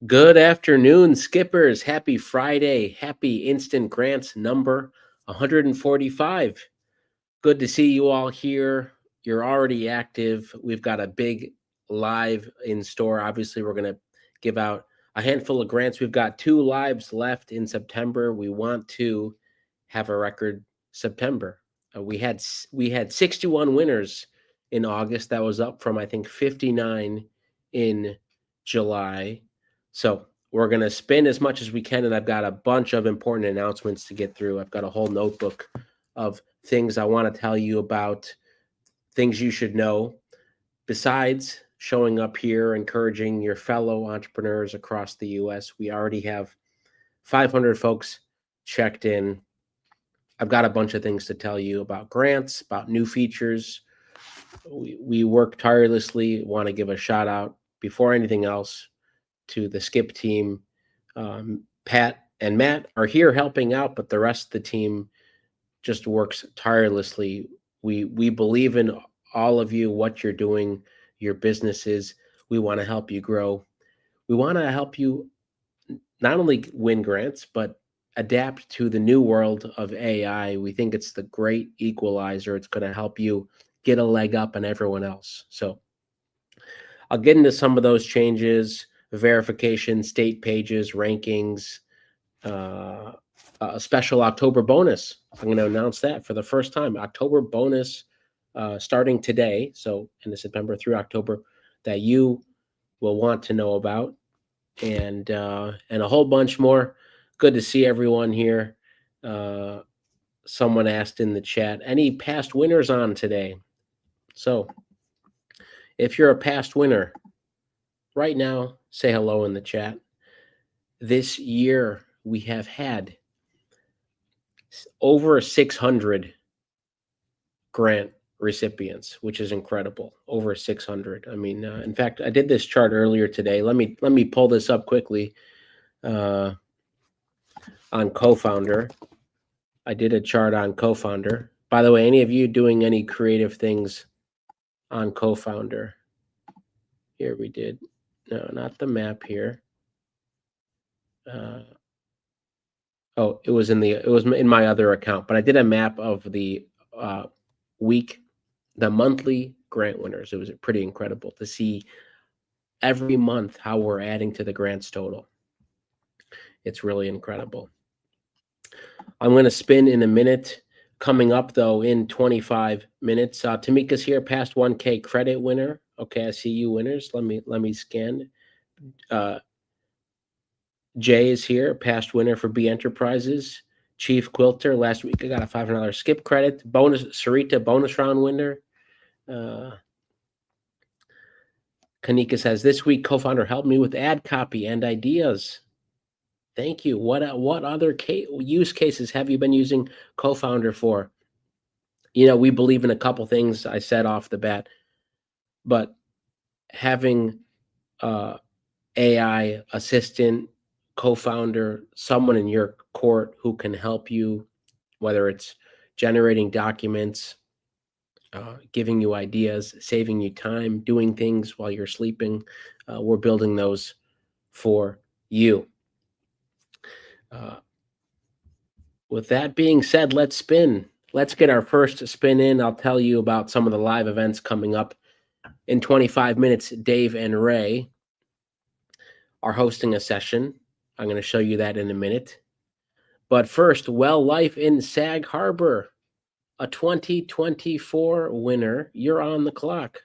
Good afternoon, skippers. Happy Friday. Happy Instant Grants number 145. Good to see you all here. You're already active. We've got a big live in store. Obviously, we're going to give out a handful of grants. We've got 2 lives left in September. We want to have a record September. We had 61 winners in August. That was up from I think 59 in July. So we're going to spin as much as we can, and I've got a bunch of important announcements to get through. I've got a whole notebook of things I want to tell you about, things you should know, besides showing up here, encouraging your fellow entrepreneurs across the U.S. We already have 500 folks checked in. I've got a bunch of things to tell you about grants, about new features. We work tirelessly. Want to give a shout out before anything else to the Skip team. Pat and Matt are here helping out, but the rest of the team just works tirelessly. We believe in all of you, what you're doing, your businesses. We want to help you grow. We want to help you not only win grants, but adapt to the new world of AI. We think it's the great equalizer. It's going to help you get a leg up on everyone else. So I'll get into some of those changes, verification, state pages, rankings, a special October bonus. I'm going to announce that for the first time. October bonus starting today, so in the September through October, that you will want to know about, and a whole bunch more. Good to see everyone here. Someone asked in the chat, any past winners on today? So if you're a past winner, right now, say hello in the chat. This year, we have had over 600 grant recipients, which is incredible. Over 600. I mean, in fact, I did this chart earlier today. Let me pull this up quickly on Co-Founder. I did a chart on Co-Founder. By the way, any of you doing any creative things on Co-Founder? Here we did. No, not the map here. It was in my other account, but I did a map of the monthly grant winners. It was pretty incredible to see every month how we're adding to the grants total. It's really incredible. I'm going to spin in a minute. Coming up though in 25 minutes, Tamika's here, past 1K credit winner. Okay, I see you winners. Let me scan. Jay is here, past winner for B Enterprises. Chief Quilter, last week I got a $500 skip credit. Bonus, Sarita, bonus round winner. Kanika says, this week Co-Founder helped me with ad copy and ideas. Thank you. What other use cases have you been using Co-Founder for? You know, we believe in a couple things I said off the bat, but having AI assistant, Co-Founder, someone in your court who can help you, whether it's generating documents, giving you ideas, saving you time, doing things while you're sleeping. We're building those for you. With that being said, let's spin. Let's get our first spin in. I'll tell you about some of the live events coming up in 25 minutes. Dave and Ray are hosting a session. I'm going to show you that in a minute. But first, Well Life in Sag Harbor, a 2024 winner. You're on the clock.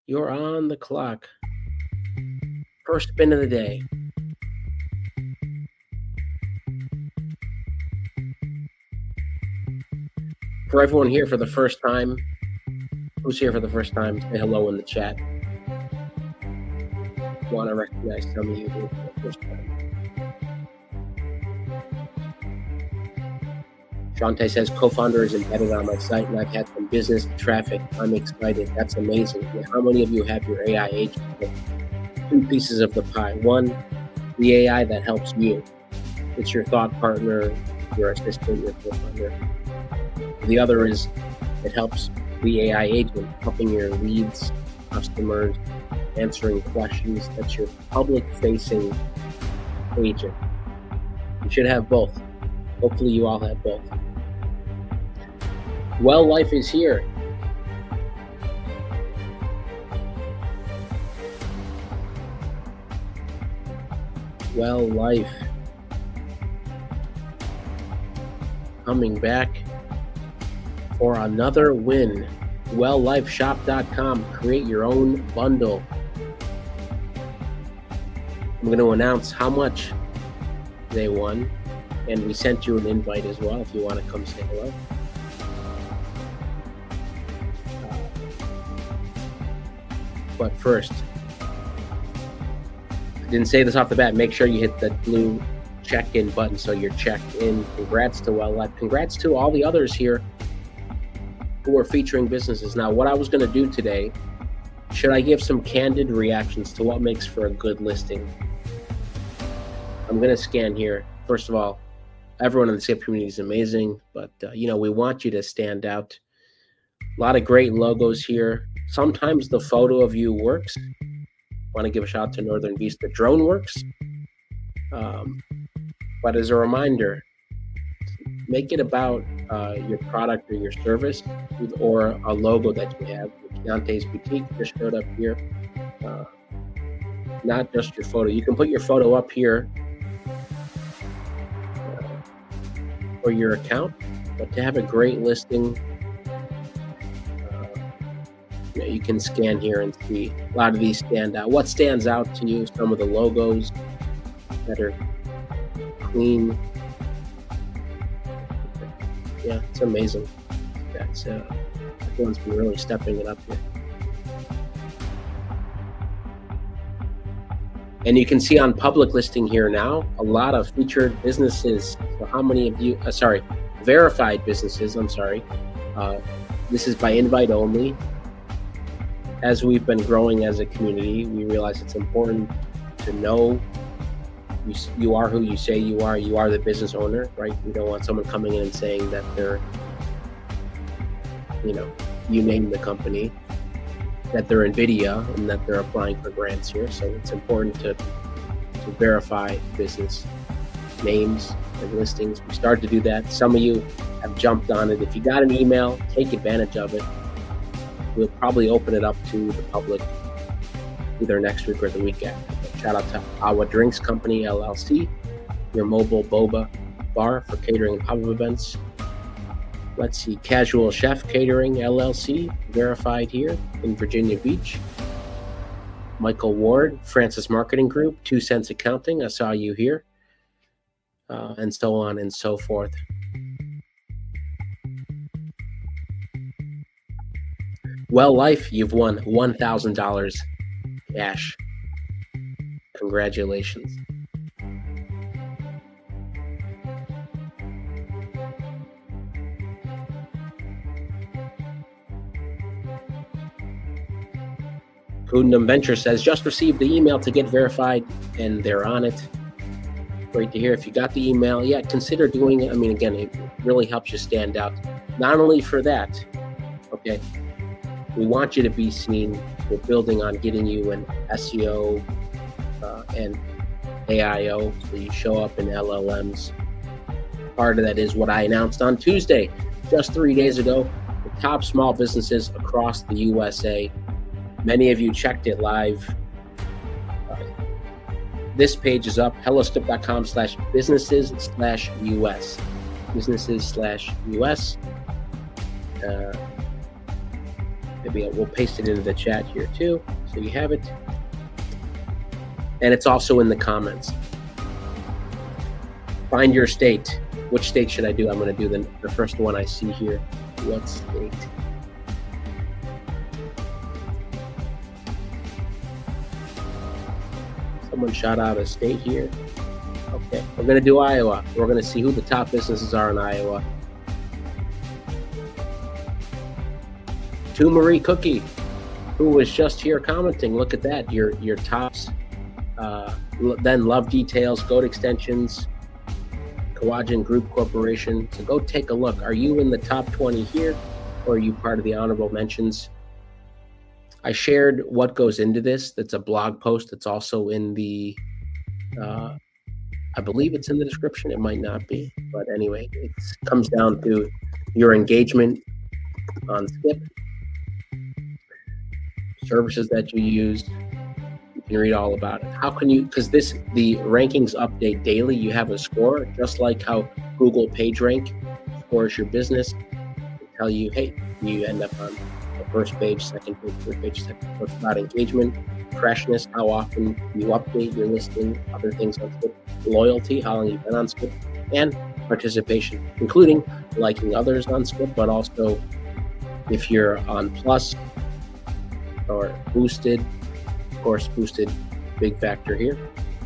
You're on the clock. First spin of the day. For everyone here for the first time, who's here for the first time, say hello in the chat. Want to recognize some of you for the first time. Shante says, Co-Founder is embedded on my site, and I've had some business traffic. I'm excited. That's amazing. How many of you have your AI agent? 2 pieces of the pie. One, the AI that helps you. It's your thought partner, your assistant, your co-founder. The other is it helps the AI agent, helping your leads, customers, answering questions. That's your public-facing agent. You should have both. Hopefully you all have both. Well Life is here. Well Life coming back for another win. WellLifeShop.com. Create your own bundle. I'm going to announce how much they won, and we sent you an invite as well if you want to come say hello. But first, I didn't say this off the bat, make sure you hit the blue check-in button so you're checked in. Congrats to Well Life. Congrats to all the others here who are featuring businesses. Now, what I was going to do today, should I give some candid reactions to what makes for a good listing? I'm going to scan here. First of all, everyone in the Skip community is amazing, but we want you to stand out. A lot of great logos here. Sometimes the photo of you works. Want to give a shout out to Northern Beast. The drone works. But as a reminder, make it about your product or your service, or a logo that you have. Keontae's Boutique just showed up here. Not just your photo. You can put your photo up here for your account, but to have a great listing, you can scan here and see a lot of these stand out. What stands out to you? Some of the logos that are clean. Yeah, it's amazing. That's everyone's been really stepping it up here. And you can see on public listing here now, a lot of featured businesses. So how many of you, verified businesses, this is by invite only. As we've been growing as a community, we realize it's important to know you are who you say you are. You are the business owner, right? We don't want someone coming in and saying that they're, you name the company, that they're NVIDIA and that they're applying for grants here. So it's important to verify business names and listings. We started to do that. Some of you have jumped on it. If you got an email, take advantage of it. We'll probably open it up to the public either next week or the week after. But shout out to Awa Drinks Company, LLC, your mobile boba bar for catering and pub events. Let's see, Casual Chef Catering, LLC, verified here in Virginia Beach. Michael Ward, Francis Marketing Group, 2 Cents Accounting, I saw you here, and so on and so forth. Well Life, you've won $1,000 cash. Congratulations. Kundam Venture says, just received the email to get verified, and they're on it. Great to hear. If you got the email, consider doing it. Again, it really helps you stand out. Not only for that, okay, we want you to be seen. We're building on getting you an SEO and AIO, so you show up in LLMs. Part of that is what I announced on Tuesday, just 3 days ago, the top small businesses across the USA. Many of you checked it live. This page is up, helloskip.com/businesses/US. Businesses/US. Maybe we'll paste it into the chat here too, so you have it. And it's also in the comments. Find your state. Which state should I do? I'm going to do the first one I see here. What state? Someone shot out a state here. Okay, we're going to do Iowa. We're going to see who the top businesses are in Iowa. To Marie Cookie, who was just here commenting. Look at that, your tops. Then Love Details, Goat Extensions, Kawajan Group Corporation. So go take a look. Are you in the top 20 here, or are you part of the honorable mentions? I shared what goes into this. That's a blog post. That's also in the, I believe it's in the description. It might not be, but anyway, it comes down to your engagement on Skip, services that you use. You can read all about it. How can you, because the rankings update daily. You have a score, just like how Google PageRank scores your business. They tell you, hey, you end up on the first page, second page, third page, second. So it's about engagement, freshness, how often you update your listing, other things on Skip, loyalty, how long you've been on Skip, and participation, including liking others on Skip, but also if you're on Plus or Boosted. Of course, Boosted, big factor here,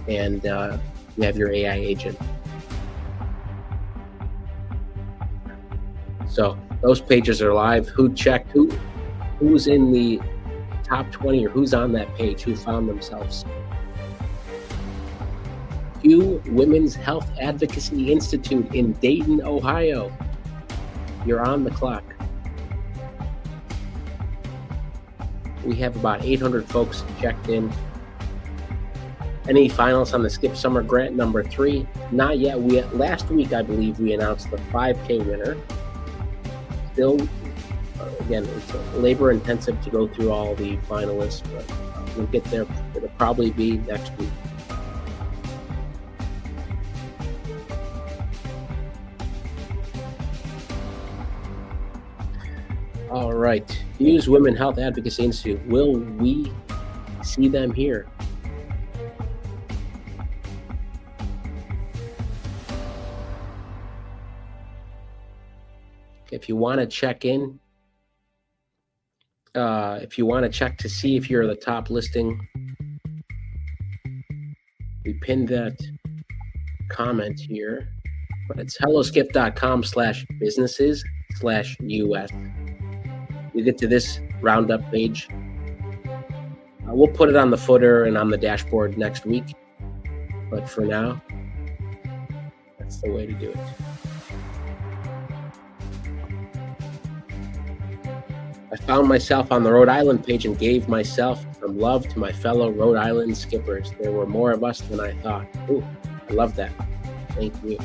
and you have your AI agent. So those pages are live. Who checked? Who's in the top 20, or who's on that page? Who found themselves? Pew Women's Health Advocacy Institute in Dayton, Ohio. You're on the clock. We have about 800 folks checked in. Any finalists on the Skip Summer Grant number 3? Not yet. Last week, I believe, we announced the 5K winner. Still, again, it's labor intensive to go through all the finalists, but we'll get there. It'll probably be next week. All right. Hughes Women Health Advocacy Institute. Will we see them here? If you want to check in, if you want to check to see if you're the top listing, we pinned that comment here, but it's helloskip.com/businesses/US. You get to this roundup page. We'll put it on the footer and on the dashboard next week, but for now, that's the way to do it. I found myself on the Rhode Island page and gave myself some love to my fellow Rhode Island skippers. There were more of us than I thought. Ooh, I love that. Thank you.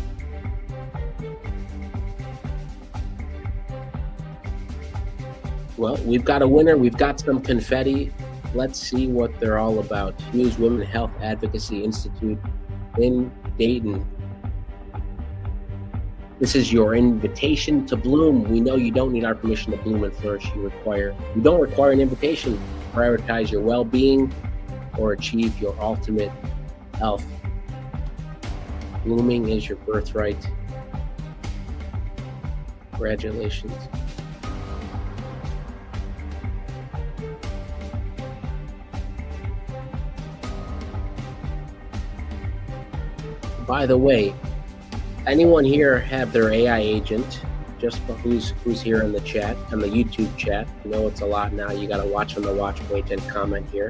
Well, we've got a winner. We've got some confetti. Let's see what they're all about. Hughes Women Health Advocacy Institute in Dayton. This is your invitation to bloom. We know you don't need our permission to bloom and flourish. You don't require an invitation to prioritize your well-being or achieve your ultimate health. Blooming is your birthright. Congratulations. By the way, anyone here have their AI agent? Just who's here in the chat, on the YouTube chat? I know it's a lot now. You got to watch on the watch page and comment here.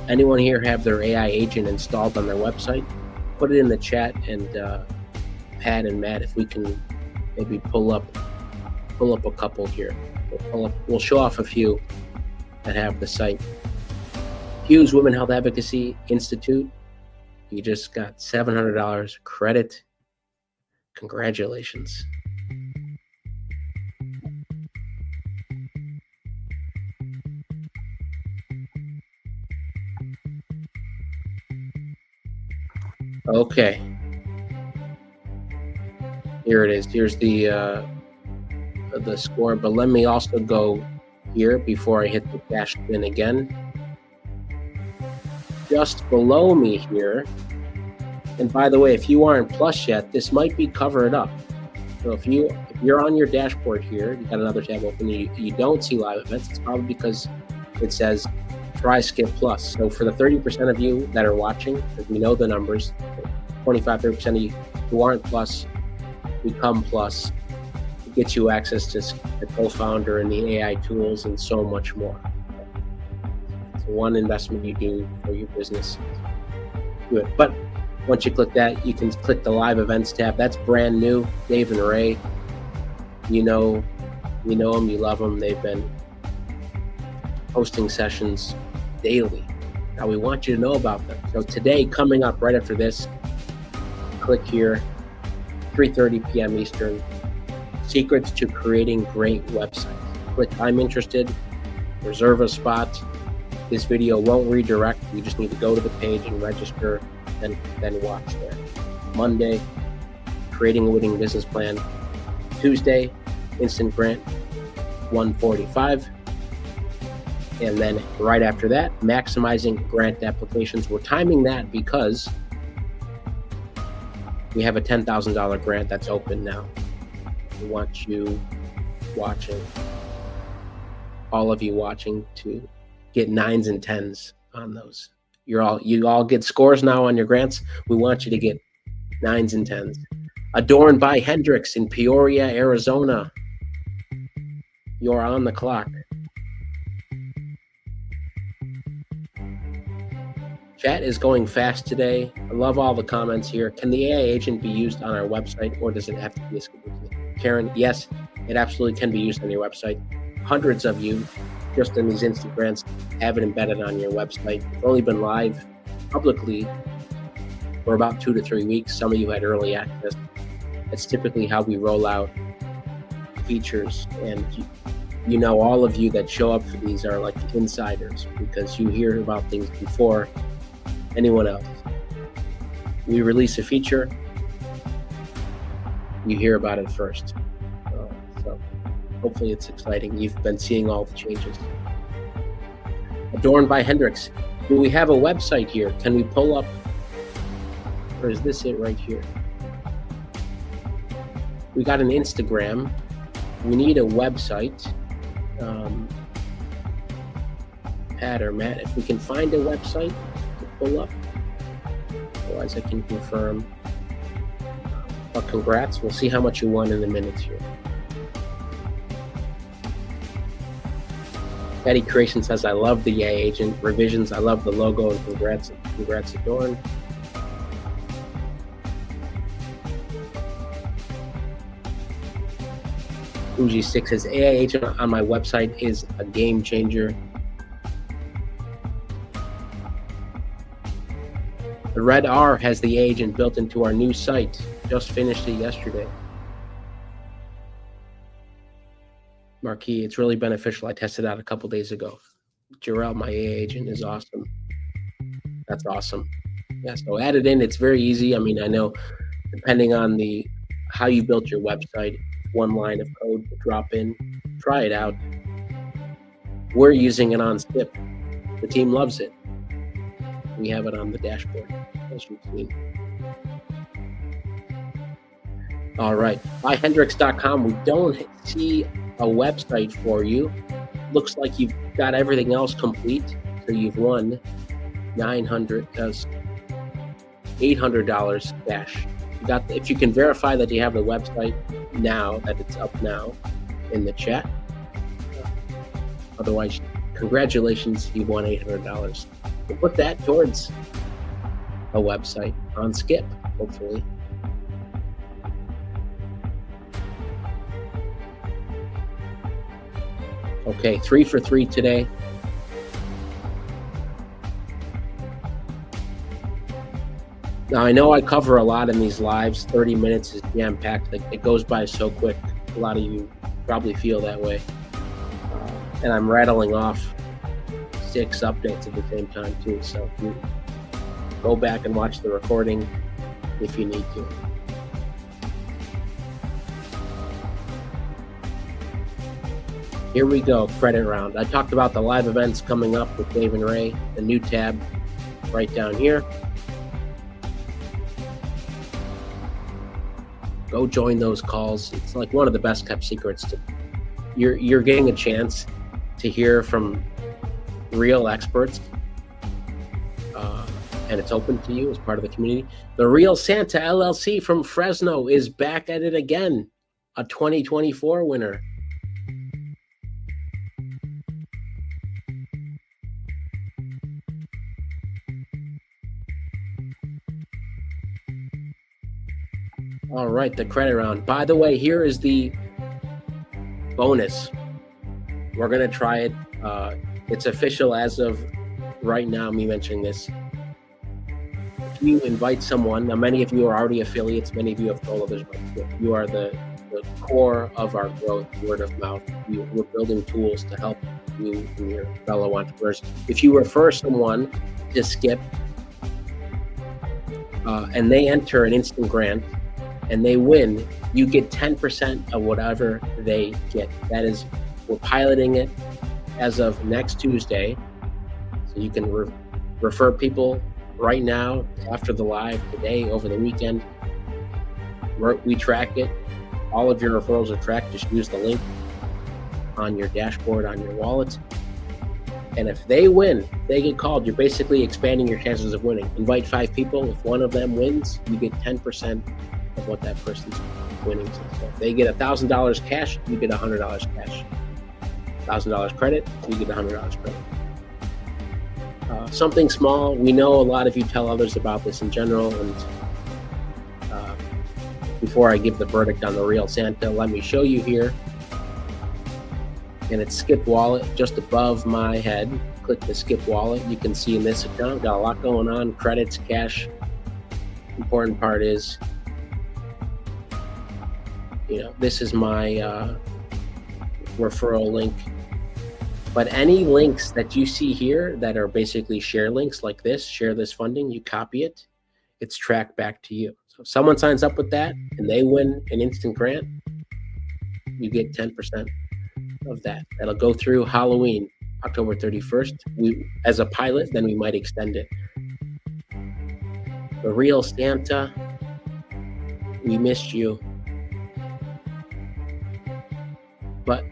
Anyone here have their AI agent installed on their website? Put it in the chat, and Pat and Matt, if we can maybe pull up a couple here. We'll show off a few that have the site. Hughes Women Health Advocacy Institute. You just got $700 credit. Congratulations. Okay. Here it is. Here's the score. But let me also go here before I hit the dash pin again. Just below me here, and by the way, if you aren't Plus yet, this might be covered up. So if you're on your dashboard here, you got another tab open, you don't see live events, it's probably because it says try Skip Plus. So for the 30% of you that are watching, because we know the numbers, 25-30% of you who aren't Plus, become Plus. It gets you access to the co-founder and the AI tools and so much more. One investment you do for your business. Do it. But once you click that, you can click the live events tab. That's brand new. Dave and Ray, you know them, you love them. They've been hosting sessions daily. Now we want you to know about them. So today, coming up right after this, click here, 3:30 p.m. Eastern, secrets to creating great websites. Click I'm interested, reserve a spot. This video won't redirect. You just need to go to the page and register, then watch there. Monday, creating a winning business plan. Tuesday, instant grant 145. And then right after that, maximizing grant applications. We're timing that because we have a $10,000 grant that's open now. We want you watching, all of you watching, to get 9s and 10s on those. You all get scores now on your grants. We want you to get 9s and 10s. Adorned by Hendrix in Peoria, Arizona. You're on the clock. Chat is going fast today. I love all the comments here. Can the AI agent be used on our website, or does it have to be exclusive? Karen, yes, it absolutely can be used on your website. Hundreds of you, just in these instant grants, have it embedded on your website. It's only been live publicly for about 2 to 3 weeks. Some of you had early access. It's typically how we roll out features, and you know, all of you that show up for these are like insiders because you hear about things before anyone else. We release a feature, you hear about it first. So hopefully it's exciting. You've been seeing all the changes. Adorned by Hendrix. Do we have a website here? Can we pull up, or is this it right here? We got an Instagram. We need a website. Pat or Matt, if we can find a website to pull up. Otherwise I can confirm. But congrats. We'll see how much you won in a minute here. Eddie Creation says, I love the AI agent. Revisions, I love the logo, and congrats Adorn. Uji6 says, AI agent on my website is a game changer. The Red R has the agent built into our new site. Just finished it yesterday. Marquis, it's really beneficial. I tested out a couple days ago. Jarrell, my AI agent, is awesome. That's awesome. Yeah, so add it in. It's very easy. I mean, I know depending on how you built your website, one line of code to drop in. Try it out. We're using it on Skip. The team loves it. We have it on the dashboard, as you've seen. All right, byhendrix.com. We don't see a website for you. Looks like you've got everything else complete. So you've won $800 cash. If you can verify that you have the website now, that it's up now in the chat. Otherwise, congratulations, you won $800. We'll put that towards a website on Skip, hopefully. Okay, 3 for 3 today. Now, I know I cover a lot in these lives. 30 minutes is jam-packed. It goes by so quick. A lot of you probably feel that way. And I'm rattling off 6 updates at the same time, too. So you go back and watch the recording if you need to. Here we go, credit round. I talked about the live events coming up with Dave and Ray, the new tab right down here. Go join those calls. It's like one of the best kept secrets. You're getting a chance to hear from real experts, and it's open to you as part of the community. The Real Santa LLC from Fresno is back at it again, a 2024 winner. All right, the credit round. By the way, here is the bonus. We're going to try it It's official as of right now, me mentioning this. If you invite someone, now many of you are already affiliates, many of you have told others about it. You are the core of our growth, word of mouth. We're building tools to help you and your fellow entrepreneurs. If you refer someone to Skip and they enter an instant grant and they win, you get 10% of whatever they get. That is, we're piloting it as of next Tuesday. So you can refer people right now, after the live, today, over the weekend. We track it. All of your referrals are tracked. Just use the link on your dashboard, on your wallet. And if they win, they get called. You're basically expanding your chances of winning. Invite 5 people. If one of them wins, you get 10% of what that person's winning. So if they get $1,000 cash, you get $100 cash. $1,000 credit, you get $100 credit. Something small. We know a lot of you tell others about this in general. And before I give the verdict on the real Santa, let me show you here. And it's Skip Wallet just above my head. Click the Skip Wallet. You can see in this account, got a lot going on, credits, cash. Important part is, this is my referral link. But any links that you see here that are basically share links like this, share this funding, you copy it, it's tracked back to you. So if someone signs up with that and they win an instant grant, you get 10% of that. That'll go through Halloween, October 31st. As a pilot, then we might extend it. The real Santa, we missed you. But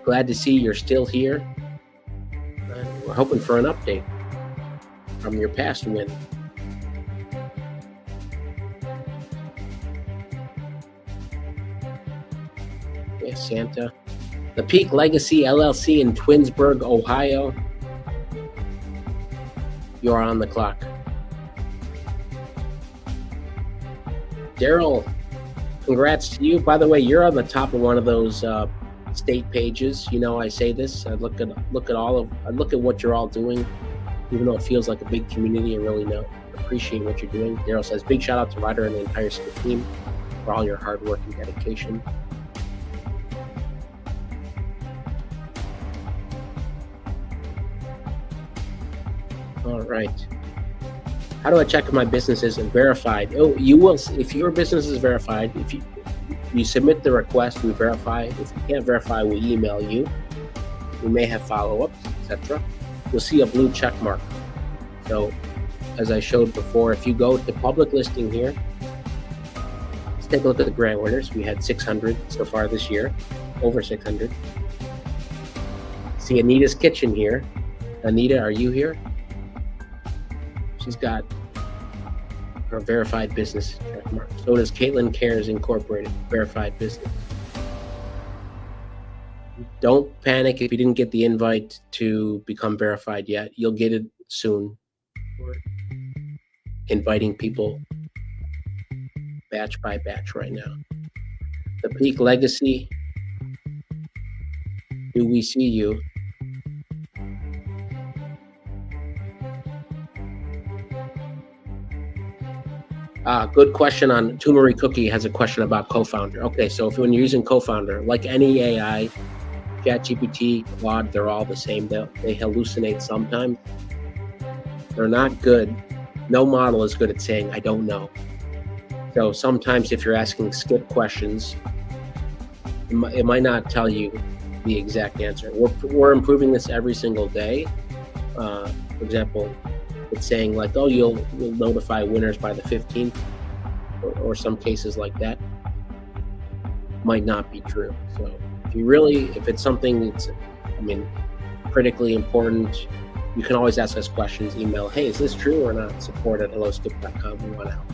glad to see you're still here. And we're hoping for an update from your past win. Yes, Santa. The Peak Legacy LLC in Twinsburg, Ohio. You're on the clock. Daryl, congrats to you. By the way, you're on the top of one of those state pages. I say this. I look at what you're all doing, even though it feels like a big community. I really appreciate what you're doing. Daryl says, big shout out to Ryder and the entire Skip team for all your hard work and dedication. All right. How do I check if my business isn't verified? Oh, you will. If your business is verified, if you submit the request, we verify. If you can't verify, we email you. We may have follow-ups, etc. You'll see a blue check mark. So, as I showed before, if you go to public listing here, let's take a look at the grant winners. We had 600 so far this year, over 600. See Anita's Kitchen here. Anita, are you here? She's got her verified business check mark. So does Caitlin Cares Incorporated, verified business. Don't panic if you didn't get the invite to become verified yet. You'll get it soon. We're inviting people batch by batch right now. The Peak Legacy. Do we see you? Good question on Turmeric Cookie has a question about co-founder. Okay, so when you're using co-founder, like any AI, ChatGPT, Claude, they're all the same. They hallucinate sometimes. They're not good. No model is good at saying, I don't know. So sometimes if you're asking Skip questions, it might not tell you the exact answer. We're improving this every single day. For example, it's saying like, oh, you'll notify winners by the 15th, or some cases like that. Might not be true. So if it's something that's, critically important, you can always ask us questions, email, hey, is this true or not? support@helloskip.com. We want to help.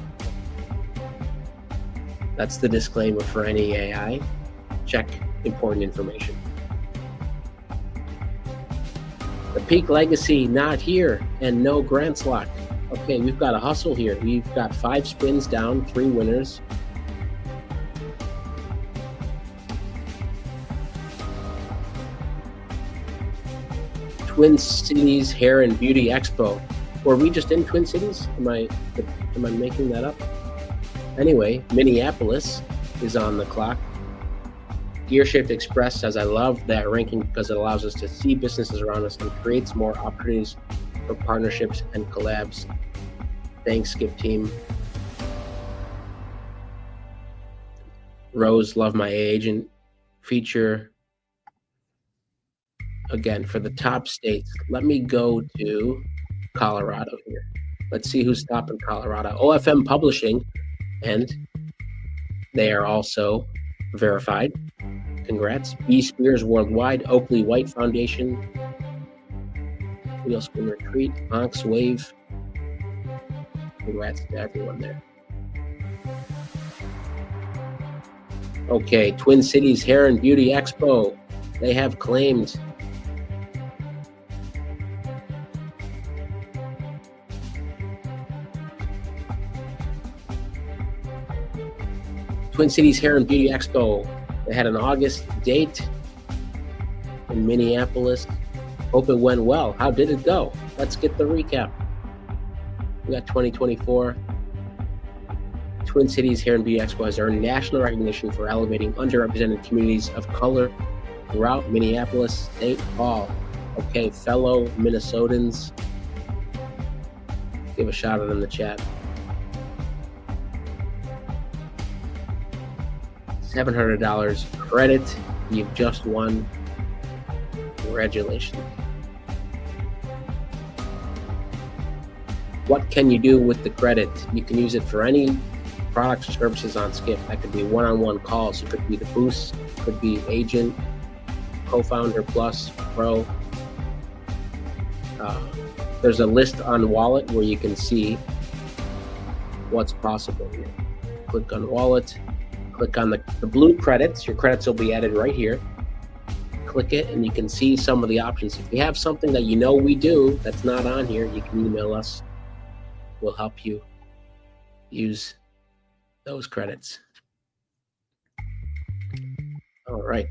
That's the disclaimer for any AI. Check important information. The Peak Legacy not here, and no grants lock. Okay, we've got a hustle here. We've got 5 spins down, 3 winners. Twin Cities Hair and Beauty Expo. Were we just in Twin Cities? Am I making that up? Anyway, Minneapolis is on the clock. Gearshift Express says, I love that ranking because it allows us to see businesses around us and creates more opportunities for partnerships and collabs. Thanks, Skip team. Rose, love my agent feature. Again, for the top states, let me go to Colorado here. Let's see who's top in Colorado. OFM Publishing, and they are also verified. Congrats. B. Spears Worldwide, Oakley White Foundation, Wheel Spin Retreat, Onx Wave. Congrats to everyone there. Okay, Twin Cities Hair and Beauty Expo. They have claimed Twin Cities Hair and Beauty Expo. They had an August date in Minneapolis. Hope it went well. How did it go? Let's get the recap. We got 2024. Twin Cities Hair and Beauty Expo has earned national recognition for elevating underrepresented communities of color throughout Minneapolis, St. Paul. Okay, fellow Minnesotans, give a shout out in the chat. $700 credit. You've just won. Congratulations. What can you do with the credit? You can use it for any products or services on Skip. That could be one-on-one calls. It could be the boost. It could be agent, co-founder plus, pro. There's a list on Wallet where you can see what's possible here. Click on Wallet. Click on the blue credits. Your credits will be added right here. Click it and you can see some of the options. If you have something that you know we do that's not on here, you can email us. We'll help you use those credits. All right.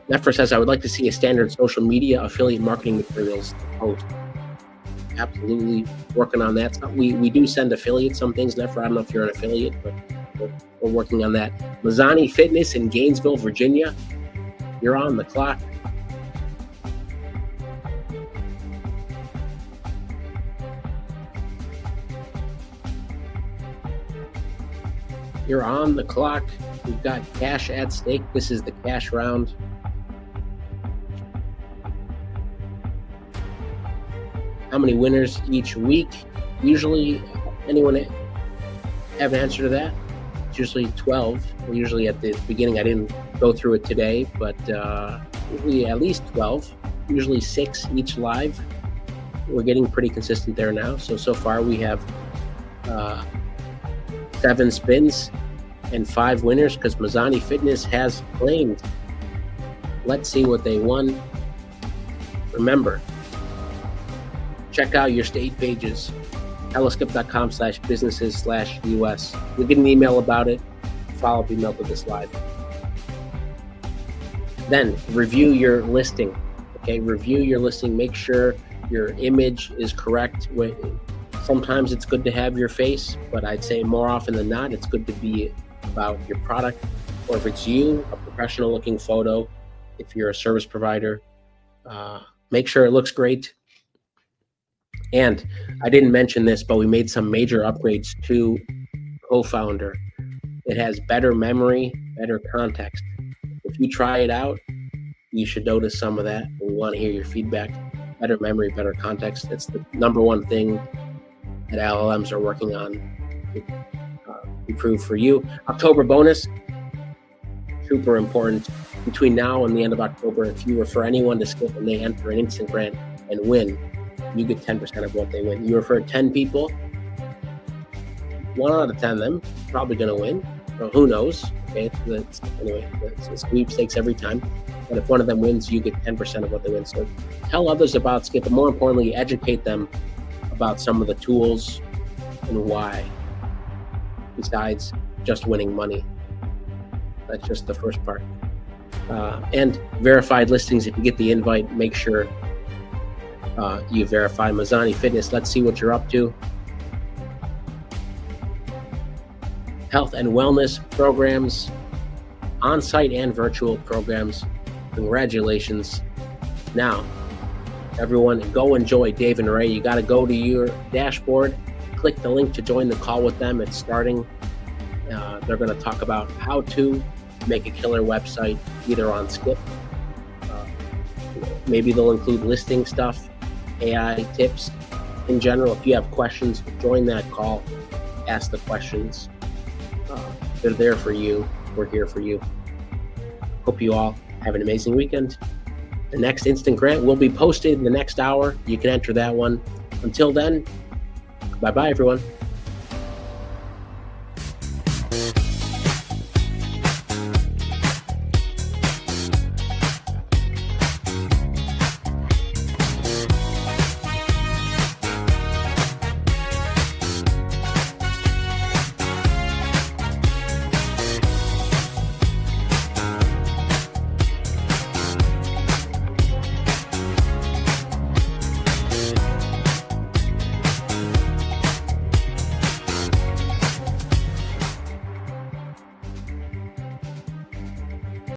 Nefra says, I would like to see a standard social media affiliate marketing materials to post. Absolutely working on that. We do send affiliates some things, Nefra. I don't know if you're an affiliate, but we're working on that. Mazzani Fitness in Gainesville, Virginia. You're on the clock. You're on the clock. We've got cash at stake. This is the cash round. How many winners each week? Usually, anyone have an answer to that? It's usually 12. Usually at the beginning, I didn't go through it today, but usually at least 12. Usually 6 each live. We're getting pretty consistent there now. So far we have 7 spins and 5 winners because Mazzani Fitness has claimed. Let's see what they won. Remember, check out your state pages, helloskip.com/businesses/US. You'll get an email about it. Follow-up email to this live. Then review your listing. Okay, review your listing. Make sure your image is correct. Sometimes it's good to have your face, but I'd say more often than not, it's good to be about your product. Or if it's you, a professional-looking photo. If you're a service provider, make sure it looks great. And I didn't mention this, but we made some major upgrades to Co-Founder. It has better memory, better context. If you try it out, you should notice some of that. We want to hear your feedback. Better memory, better context. That's the number one thing that LLMs are working on to improve for you. October bonus, super important. Between now and the end of October, if you refer anyone to Skip and they enter an instant grant and win, you get 10% of what they win. You refer 10 people, 1 out of 10 of them probably going to win. Well, who knows? Okay, anyway, it's sweepstakes every time. And if one of them wins, you get 10% of what they win. So tell others about Skip, but more importantly, educate them about some of the tools and why, besides just winning money. That's just the first part. And verified listings. If you get the invite, make sure you verify Mazzani Fitness. Let's see what you're up to. Health and wellness programs, on-site and virtual programs. Congratulations. Now, everyone, go enjoy Dave and Ray. You got to go to your dashboard, click the link to join the call with them. It's starting. They're going to talk about how to make a killer website, either on Skip. Maybe they'll include listing stuff, AI tips in general. If you have questions, join that call, ask the questions. They're there for you. We're here for you. Hope you all have an amazing weekend. The next instant grant will be posted in the next hour. You can enter that one. Until then, bye-bye, everyone.